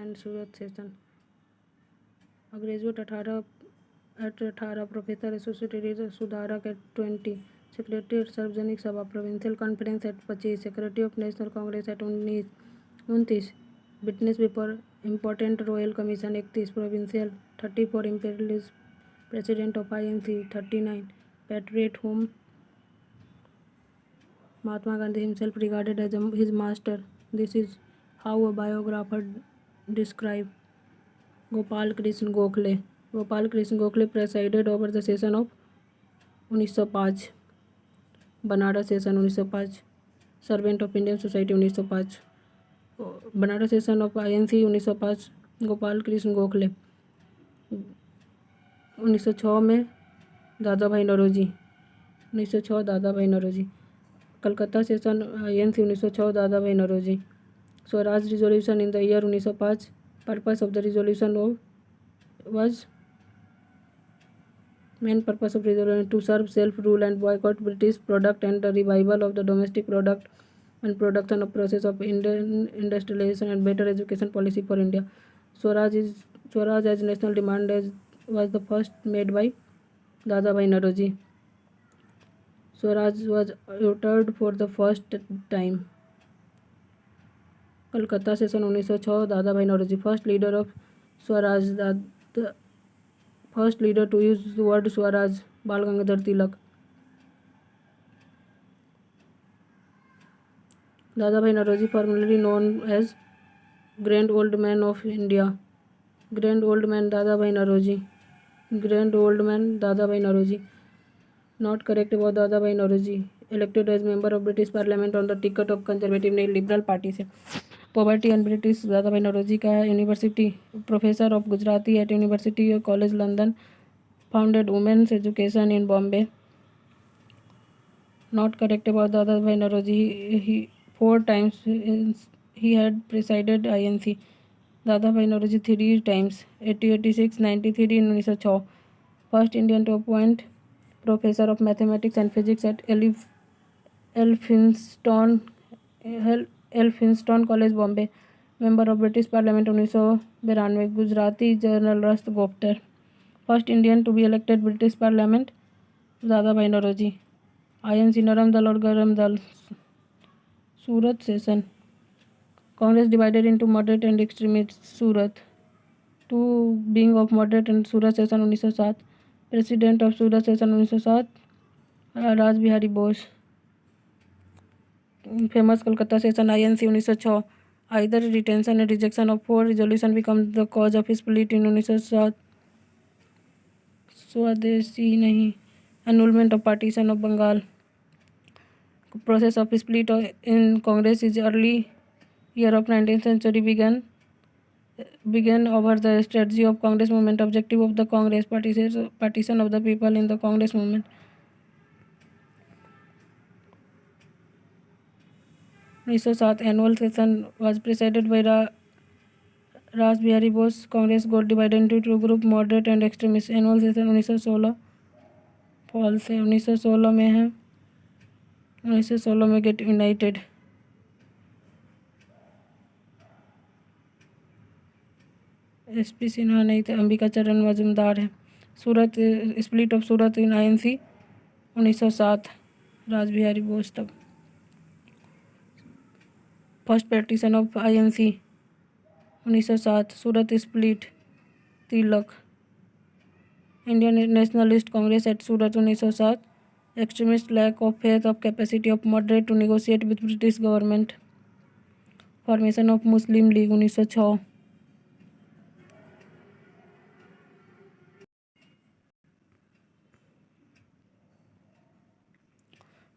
And Surat session. A graduate at 18, professor associate Sudharak at 20, secretary at Sarvajanik Sabha provincial conference at 25, secretary of National Congress at 29, witness before important royal commission 31, provincial 34, imperialist president of INC 39, patriot whom Mahatma Gandhi himself regarded as his master. This is how a biographer described Gopal Krishna Gokhale. Gopal Krishna Gokhale presided over the session of 1905, Banaras session 1905, servant of Indian society 1905, Banaras session of INC 1905, Gopal Krishna Gokhale 1906 में दादा भाई Naoroji 1906, Dadabhai Naoroji, Calcutta session INC 1906, Dadabhai Naoroji, Swaraj resolution in the year 1905, purpose of the resolution was main purpose of resolution to serve self rule and boycott British product and the revival of the domestic product and production of process of industrialization and better education policy for India. Swaraj as national demand was the first made by Dadabhai Naoroji. Swaraj was uttered for the first time. Kolkata session 1906, Dadabhai Naoroji, first leader of Swaraj, the first leader to use the word Swaraj, Bal Gangadhar Tilak. Dadabhai Naoroji, formerly known as Grand Old Man of India. Grand Old Man Dadabhai Naoroji. Grand Old Man Dadabhai Naoroji. Not correct about Dadabhai Naoroji. Elected as member of British Parliament on the ticket of Conservative नहीं Liberal party से. Poverty and British Dadabhai Naoroji का university, professor of Gujarati at University College London, founded women's education in Bombay. Not correct about Dadabhai Naoroji. 4 times he had presided INC. Dadabhai Naoroji 3 times, 80, 86, 93 in 1906. First Indian to appoint professor of mathematics and physics at Elphinstone College Bombay. Member of British parliament 1992. Gujarati journalist Goftar. First Indian to be elected British parliament Dadabhai Naoroji. INC Naram Dal और Garam Dal. Surat session. Congress divided into moderate and extremist. Surat. 2 being of moderate and Surat session 1907. President of Surat session 1907 Raj Bihari Bose. Famous Calcutta session INC 1906. Either retention and rejection of 4 resolution become the cause of split in 1907. Swadeshi नहीं. Annulment of partition of Bengal. Process of split in Congress is early year of 19th century began over the strategy of Congress movement. Objective of the Congress partition of the people in the Congress movement. Annual session was presided by Ras Bihari Bose. Congress got divided into 2 group, moderate and extremist. Annual session 1916 false है. 1916 में है. 1916 में gate United. SP Sinha नहीं थे. अंबिका चरण मजुमदार है. Surat split of Surat in INC 1907 Raj Bihari Bose तब. First partition of INC 1907. Surat split Tilak. Indian nationalist Congress at Surat 1907. Extremist lack of faith of capacity of moderate to negotiate with British government. Formation of Muslim League 1906.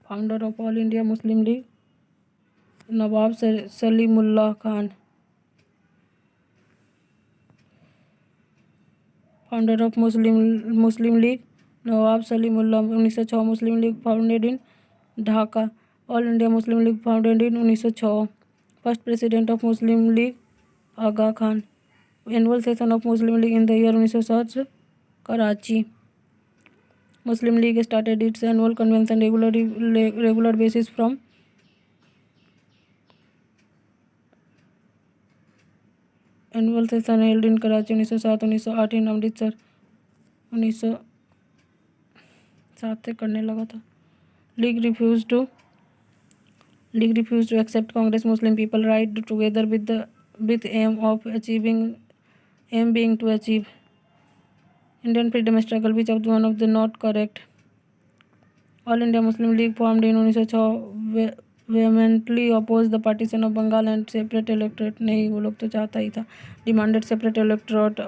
Founder of All India Muslim League Nawab Salimullah Khan. Founder of Muslim League Nawab Salimullah. 1906. Muslim league founded in Dhaka. All India Muslim league founded in 1906. First president of Muslim League Aga Khan. Annual session of Muslim League in the year 1907 Karachi. Muslim League started its annual convention regular basis from annual session held in Karachi 1907, 1908 in Amritsar 1907 से करने लगा था। League refuse to accept Congress Muslim people right together with aim being to achieve Indian freedom struggle, which of one of the not correct. All India Muslim League formed in 1906 vehemently opposed the partition of Bengal and separate electorate. नहीं, वो लोग तो चाहता ही था. Demanded separate electorate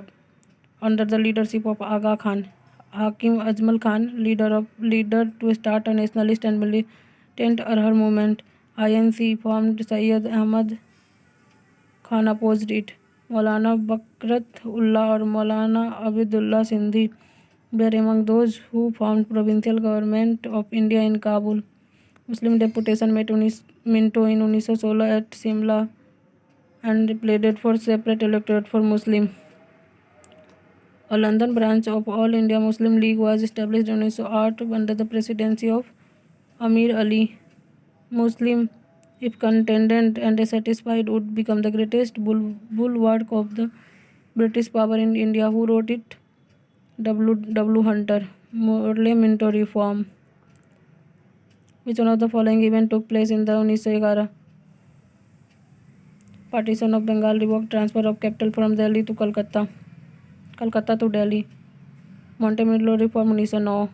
under the leadership of Aga Khan. Hakim Ajmal Khan, leader to start a nationalist and militant Arhar movement. INC formed. Syed Ahmad Khan opposed it. Maulana Bakrat Ullah और Maulana Abidullah Sindhi were among those who formed provincial government of India in Kabul. Muslim deputation met Minto in 1916 at Simla and pleaded for separate electorate for Muslim. A London branch of All India Muslim League was established in 1908 under the presidency of Amir Ali. Muslim, if contented and satisfied, would become the greatest bulwark of the British power in India. Who wrote it? W. Hunter. Morley Minto reform. Which one of the following events took place in the 1911? Partition of Bengal revoked transfer of capital from Delhi to Calcutta to Delhi. Montemillo reform 1909.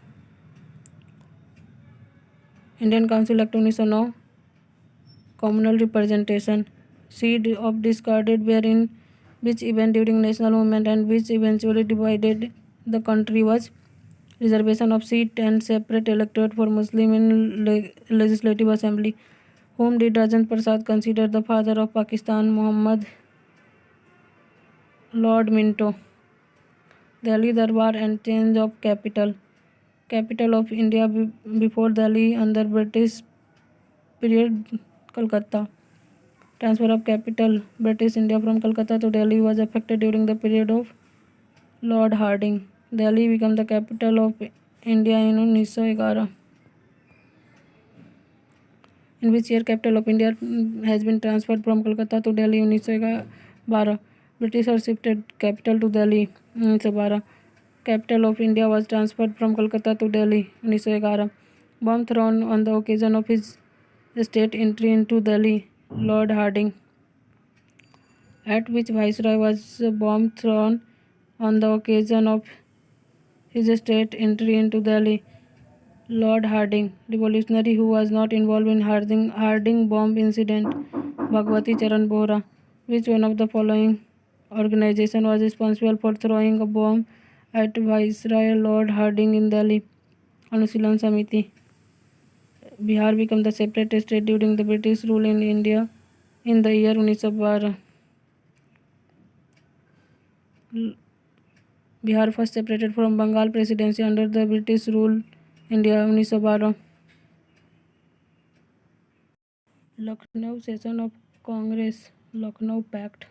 Indian Council Act 1909. Communal representation. Seed of discarded were in which event during national movement and which eventually divided the country was reservation of seat and separate electorate for Muslim in Legislative Assembly. Whom did Rajendra Prasad consider the father of Pakistan? Muhammad Lord Minto. Delhi Darbar and change of capital. Capital of India before Delhi under British period Calcutta. Transfer of capital British India from Calcutta to Delhi was effected during the period of Lord Hardinge. Delhi became the capital of India in 1911. In which year capital of India has been transferred from Calcutta to Delhi? 1912. Britishers shifted capital to Delhi. 1912. Capital of India was transferred from Calcutta to Delhi. 1911. Bomb thrown on the occasion of his state entry into Delhi. Lord Hardinge. At which viceroy was a bomb thrown on the occasion of his state entry into Delhi? Lord Hardinge. Revolutionary who was not involved in Hardinge bomb incident? Bhagwati Charan Bohra. Which one of the following organization was responsible for throwing a bomb at Viceroy Lord Hardinge in Delhi? Anushilhan Samiti. Bihar became the separate state during the British rule in India in the year 1912. Bihar first separated from Bengal presidency under the British rule India 1912. Lucknow session of Congress. Lucknow Pact.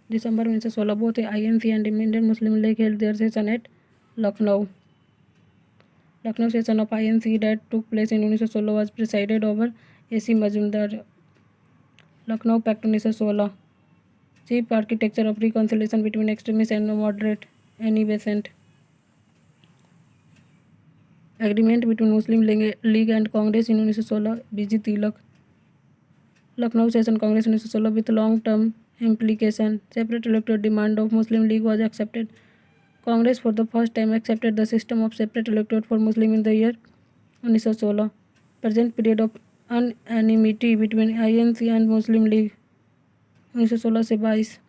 December 1916. Both INC and Indian Muslim League held their session at Lucknow. Lucknow session of INC that took place in 1916 was presided over A.C. Majumdar. Lucknow Pact 1916. Chief architecture of reconciliation between extremists and moderate. Annie Besant. Agreement between Muslim League and Congress in 1916. B.G. Tilak. Lucknow Session Congress 1916 with long-term implication. Separate electorate demand of Muslim League was accepted. Congress for the first time accepted the system of separate electorate for Muslim in the year 1916. Present period of unanimity between INC and Muslim League 1916 से 22.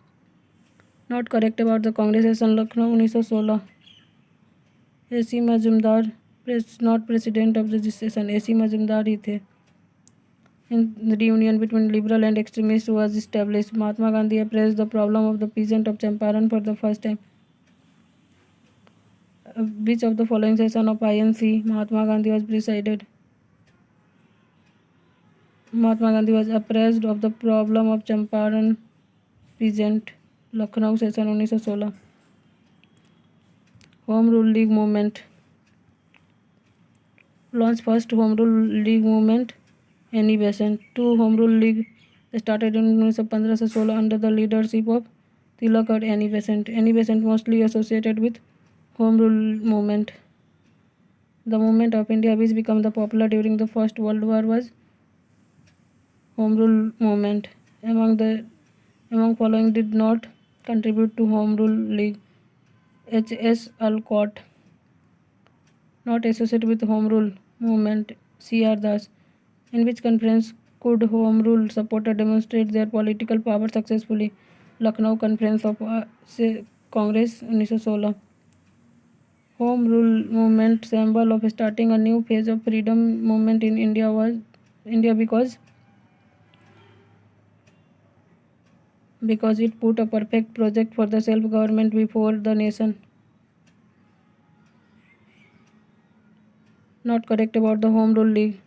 Not correct about the Congress session Lucknow 1916. A.C. Majumdar not president of the session. A.C. Majumdar ही थे. In the reunion between liberal and extremists was established. Mahatma Gandhi addressed the problem of the peasant of Champaran for the first time. Which of the following session of INC Mahatma Gandhi was presided? Mahatma Gandhi was apprised of the problem of Champaran peasant. Lucknow session 1916. Home Rule League movement. Launched first Home Rule League movement. Annie Besant. 2. Home Rule League Started in 1915 से 16 under the leadership of Tilak और Annie Besant. Annie Besant mostly associated with Home Rule movement. The movement of India which became the popular during the First World War was Home Rule movement. Among following did not contribute to Home Rule League. H.S. Alcott. Not associated with Home Rule movement. C.R. Das. In which conference could Home Rule supporters demonstrate their political power successfully? Lucknow Conference of Congress 1916. Home Rule movement symbol of starting a new phase of freedom movement in India because it put a perfect project for the self-government before the nation. Not correct about the Home Rule League.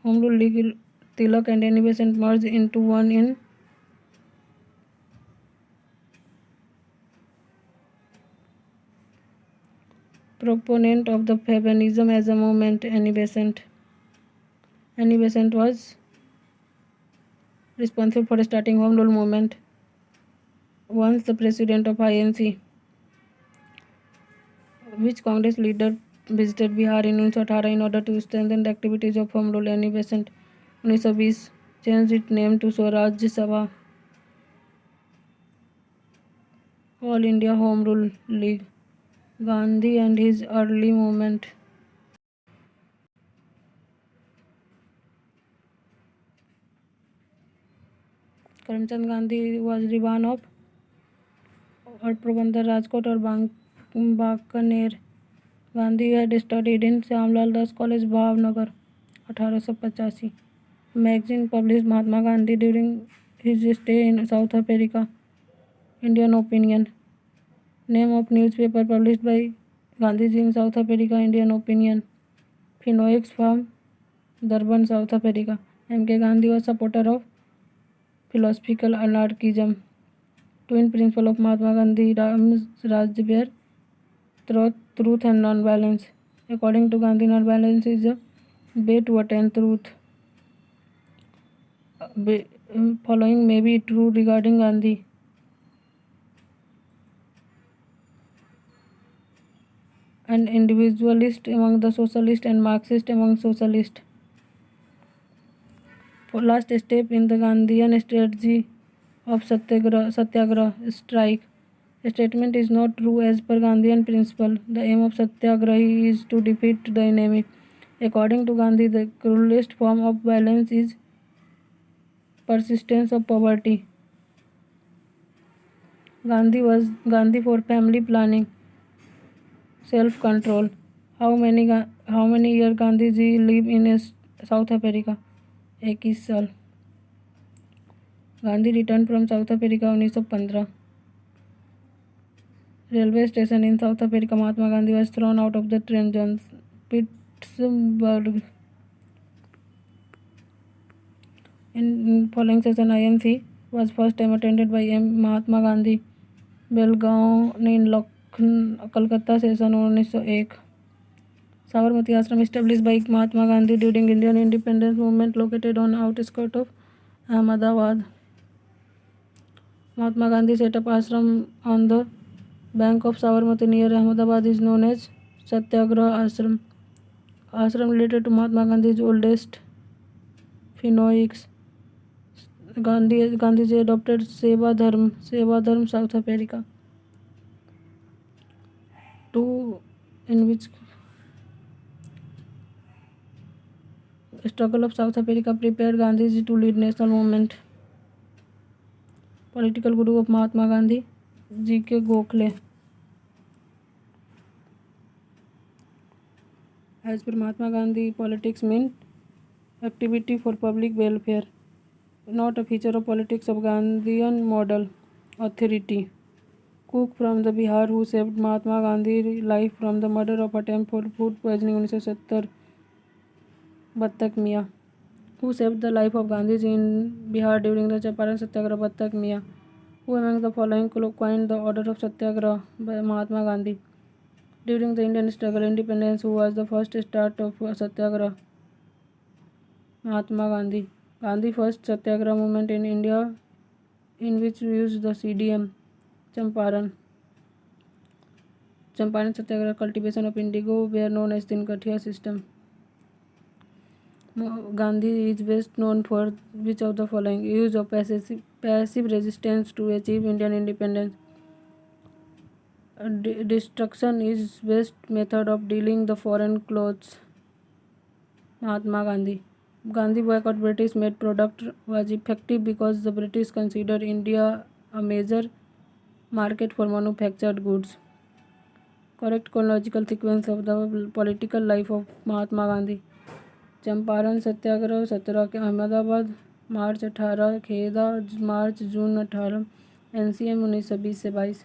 Home Rule League, Tilak and Annie Besant merged into one in proponent of the feminism as a movement. Annie Besant was responsible for starting Home Rule movement. Once the president of INC. Which Congress leader visited Bihar in 1918 in order to strengthen the activities of Home Rule? Annie Besant. 1920 changed its name to Swaraj Sabha. All India Home Rule League. Gandhi and his early movement. Karamchand Gandhi was Diwan of और प्रबंधर राजकोट और बांकानेर. Gandhi had studied in Shyamlal Das college Bhavnagar 1885. Magazine published Mahatma Gandhi during his stay in South Africa. Indian Opinion. Name of newspaper published by Gandhiji in South Africa. Indian Opinion. Phoenix from Durban, South Africa. M.K. Gandhi was supporter of philosophical anarchism. Twin principle of Mahatma Gandhi, Rajbir, truth and non-violence. According to Gandhi, non-violence is a way to attain truth. Following may be true regarding Gandhi. An individualist among the socialist and Marxist among socialist. For last step in the Gandhian strategy of Satyagraha strike. Statement is not true as per Gandhian principle. The aim of Satyagrahi is to defeat the enemy. According to Gandhi, the cruelest form of violence is persistence of poverty. Gandhi for family planning, self-control. How many years Gandhi ji live in South Africa? 21 साल. Gandhi returned from South Africa 1915. Railway station in South Africa. Mahatma Gandhi was thrown out of the train zone. Pittsburgh. In following session, INC was first time attended by Mahatma Gandhi. Belgaon in Kolkata session 1901. Sabarmati Ashram established by Mahatma Gandhi during Indian independence movement located on outskirts of Ahmedabad. Mahatma Gandhi set up ashram on the bank of Sabarmati near Ahmedabad is known as Satyagraha Ashram. Ashram related to Mahatma Gandhi's oldest Phoenix. Gandhiji adopted Seva Dharma, South Africa. In which struggle of South Africa prepared Gandhiji to lead national movement. Political guru of Mahatma Gandhi, G.K. Gokhale. As per Mahatma Gandhi, politics meant activity for public welfare, not a feature of politics of Gandhian model. Authority. Cook from the Bihar who saved Mahatma Gandhi's life from the murder of attempt for food poisoning 1970. Battak Mia. Who saved the life of Gandhiji in Bihar during the Champaran Satyagraha? Battak Mia. Who among the following coined the order of Satyagraha? By Mahatma Gandhi. During the Indian struggle independence, who was the first start of Satyagraha? Mahatma Gandhi. Gandhi first Satyagraha movement in India, in which used the CDM. Champaran. Champaran Satyagraha cultivation of indigo were known as Tinkatia system. Gandhi is best known for which of the following? Use of passive resistance to achieve Indian independence. Destruction is best method of dealing the foreign clothes. Mahatma Gandhi. Gandhi boycott British made product was effective because the British considered India a major market for manufactured goods. Correct chronological sequence of the political life of Mahatma Gandhi. Champaran Satyagraha 17 के अहमदाबाद, मार्च 18 खेदा, मार्च जून 18 NCM 1920 से 22।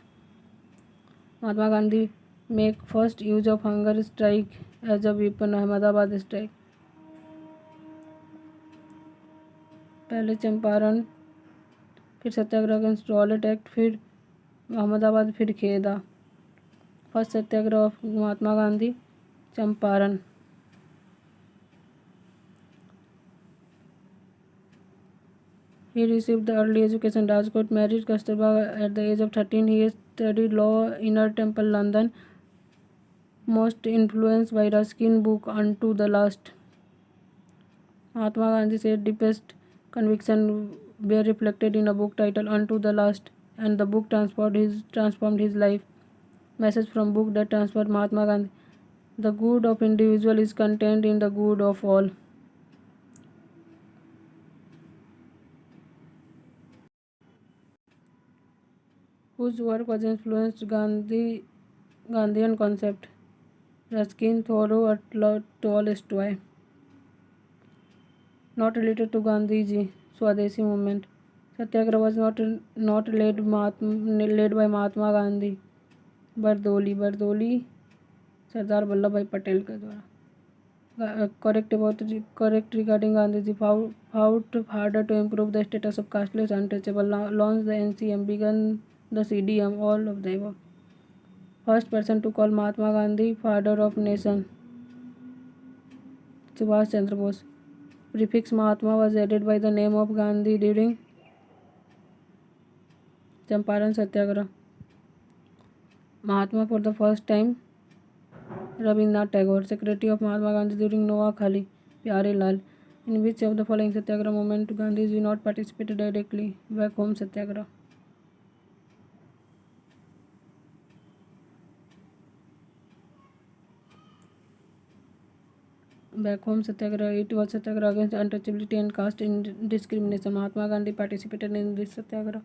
Mahatma Gandhi make first use of hunger strike as a weapon, Ahmedabad strike. पहले चंपारण, फिर सत्याग्रह against Rowlatt act, फिर अहमदाबाद, फिर Kheda. First satyagraha of Mahatma Gandhi Champaran. He received the early education Rajkot, married Kasturba at the age of 13. He studied law Inner Temple, London. Most influenced by Ruskin book Unto the Last. Mahatma Gandhi said deepest conviction were reflected in a book titled Unto the Last, and the book transformed his life. Message from book that transformed Mahatma Gandhi. The good of individual is contained in the good of all. Whose work was influenced Gandhian concept? Ruskin, Thoreau, or Tolstoy. Not related to Gandhiji. Swadeshi movement. Satyagraha was not led by Mahatma Gandhi. Bardoli Sardar Vallabh भाई पटेल के द्वारा। Correct regarding Gandhiji. Fought harder to improve the status of casteless untouchable. Launched the NCM. Began the CDM. All of the above. First person to call Mahatma Gandhi father of nation. Subhash Chandra Bose. Prefix Mahatma was added by the name of Gandhi during Champaran Satyagraha. Mahatma for the first time Rabindranath Tagore. Secretary of Mahatma Gandhi during Noa Khali Pyare Lal. In which of the following Satyagraha movement Gandhiji not participated directly? Back home Satyagraha. Back home Satyagraha. It was Satyagraha against untouchability and caste discrimination. Mahatma Gandhi participated in this Satyagraha.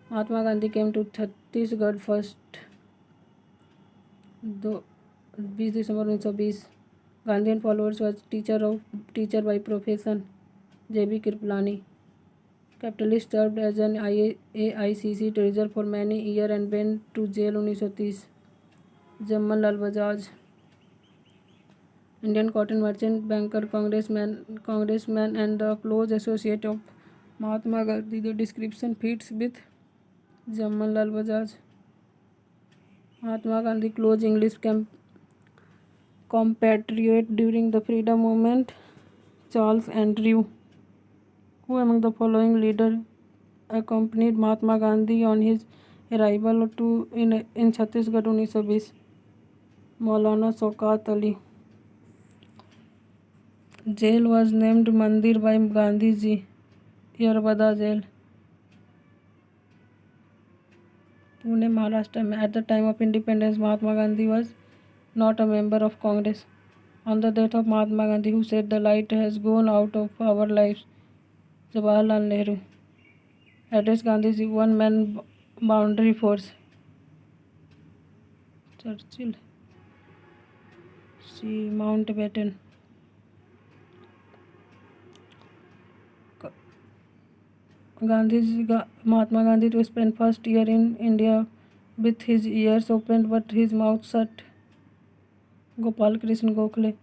Mahatma Gandhi came to Chhattisgarh first 20 December 1920. Gandhian followers was teacher by profession J.B. Kripalani. Capitalist served as an AICC treasurer for many years and went to jail 1930. Jammal Lal Bajaj. Indian cotton merchant, banker, congressman and the close associate of Mahatma Gandhi. The description fits with Jammal Lal Bajaj. Mahatma Gandhi close English compatriot during the freedom movement Charles Andrew. Who among the following leader accompanied Mahatma Gandhi on his arrival in Chhattisgarh 1920? Maulana Shaukat Ali. Jail was named Mandir by Gandhiji. Yarbada Jail. Pune, Maharashtra. At the time of independence, Mahatma Gandhi was not a member of Congress. On the death of Mahatma Gandhi, who said the light has gone out of our lives? Jawaharlal Nehru. Address Gandhiji one man boundary force. Churchill. C. Mountbatten. Mahatma Gandhi to spend first year in India with his ears open but his mouth shut. Gopal Krishna Gokhale.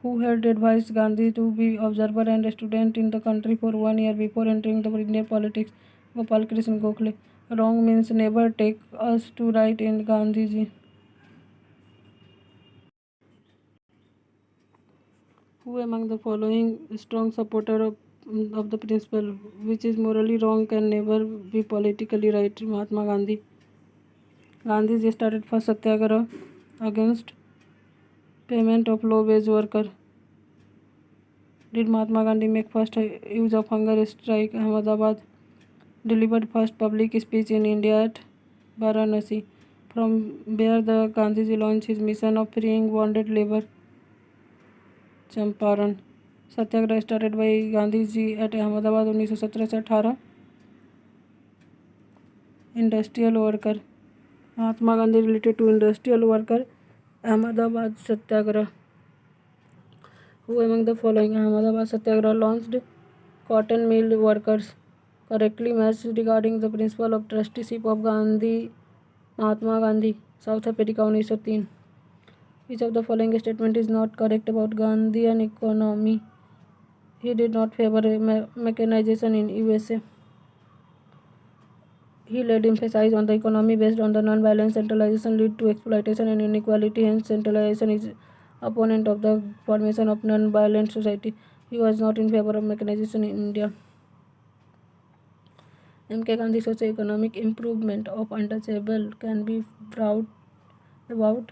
Who had advised Gandhi to be observer and a student in the country for 1 year before entering the Indian politics? Gopal Krishna Gokhale. Wrong means never take us to right in Gandhiji. Who among the following strong supporter of the principle which is morally wrong can never be politically right? Mahatma Gandhi. Gandhiji started first satyagraha against payment of low wage worker. Did Mahatma Gandhi make first use of hunger strike? Ahmedabad. Delivered first public speech in India at Varanasi. From where the Gandhiji launched his mission of freeing bonded labor? Champaran. Satyagraha started by Gandhiji at Ahmedabad 1917 से 18. Industrial worker. Mahatma Gandhi related to industrial worker. Ahmedabad Satyagraha. Who among the following Ahmedabad Satyagraha launched cotton mill workers correctly matched regarding the principle of trusteeship of Gandhi? Mahatma Gandhi. South Africa 1903. Which of the following statement is not correct about Gandhian economy? He did not favor mechanization in USA. He laid emphasis on the economy based on the non-violent centralization lead to exploitation and inequality. Hence, centralization is opponent of the formation of non-violent society. He was not in favor of mechanization in India. M.K. Gandhi socio-economic improvement of untouchable can be brought about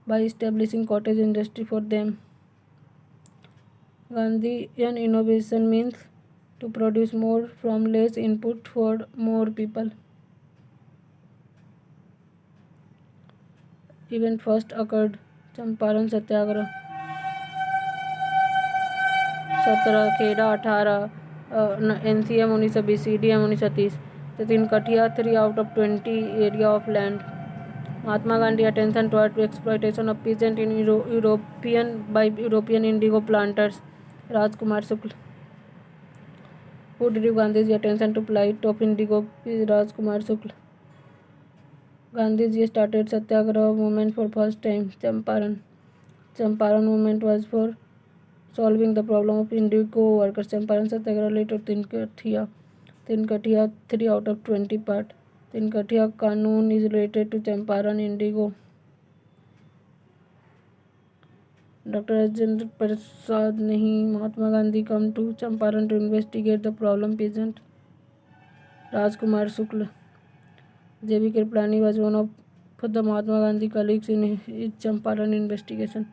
by establishing cottage industry for them. Gandhian innovation means to produce more from less input for more people. Event first occurred Champaran Satyagraha 17 Kheda 18 NCM 1920 CDM 1930 13 Kathia 3 out of 20 area of land. Mahatma Gandhi attention toward exploitation of peasant in European indigo planters. Rajkumar Shukla. Who drew Gandhi's attention to plight of indigo? Rajkumar Shukla. Gandhiji started Satyagraha movement for first time. Champaran. Champaran movement was for solving the problem of indigo workers. Champaran Satyagraha later Tinkathia. Tinkathia 3 out of 20 part. Tinkathia Kanun is related to Champaran indigo. Dr. Rajendra Prasad Nahi. Mahatma Gandhi come to Champaran to investigate the problem peasant. Rajkumar Shukla. J.B. Kripalani was one of the Mahatma Gandhi colleagues in his Champaran investigation.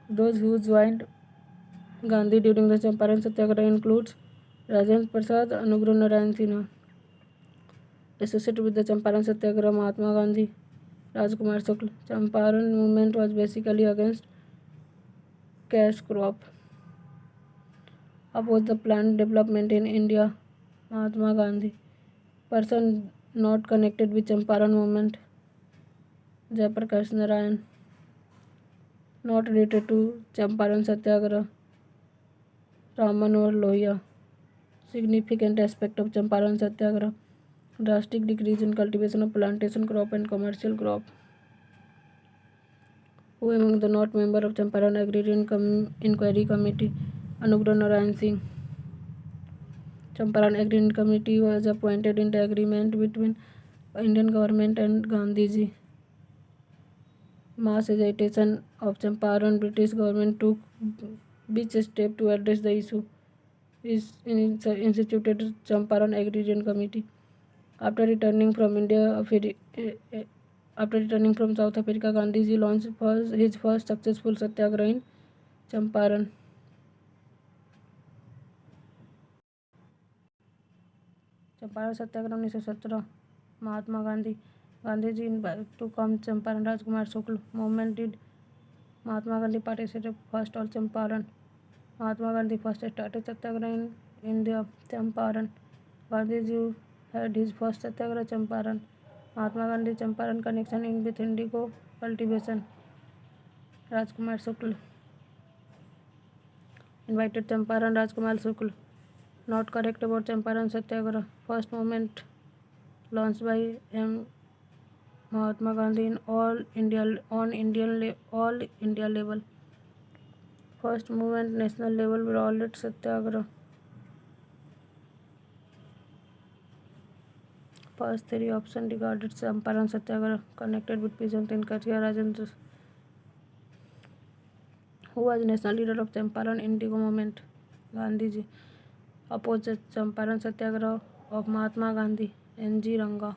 Those who joined Gandhi during the Champaran Satyagraha includes Rajendra Prasad, Anugrah Narayan Sinha. Associated with the Champaran Satyagraha, Mahatma Gandhi, Rajkumar Shukla. Champaran movement was basically against cash crop. Opposed the planned development in India, Mahatma Gandhi. Person not connected with Champaran movement, Jayaprakash Narayan. Not related to Champaran Satyagraha, Ram Manohar Lohia. Significant aspect of Champaran Satyagraha, drastic decrease in cultivation of plantation crop and commercial crop. Who among the not member of Champaran Agrarian Inquiry Committee? Anugrah Narayan Singh. Champaran Agrarian Committee was appointed in the agreement between Indian government and Gandhiji. Mass agitation of Champaran. British government took which step to address the issue? Is instituted Champaran Agrarian Committee. After returning from South Africa, Gandhiji launched his first successful satyagraha in Champaran. Champaran Satyagraha 1917. Mahatma Gandhi. Gandhiji invited to come Champaran. Rajkumar Shukla. Movement did Mahatma Gandhi participated first on Champaran. Mahatma Gandhi first started satyagraha in India, Champaran. Gandhiji had his first satyagraha Champaran. Mahatma Gandhi Champaran connection in with indigo cultivation. Rajkumar Shukla. Invited Champaran. Rajkumar Shukla. Not correct about Champaran Satyagraha. First movement launched by Mahatma Gandhi in all India level. First movement national level Rowlatt Satyagraha. First three option regarded Champaran Satyagraha connected with peasant in Kathia Rajendra. Who was national leader of Champaran Indigo movement? Gandhi ji. Opposed Champaran Satyagraha of Mahatma Gandhi. N.G. Ranga.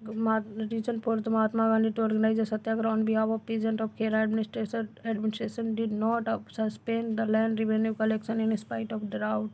Reason for the Mahatma Gandhi to organize a satyagraha on behalf of peasants of Khera administration did not suspend the land revenue collection in spite of drought.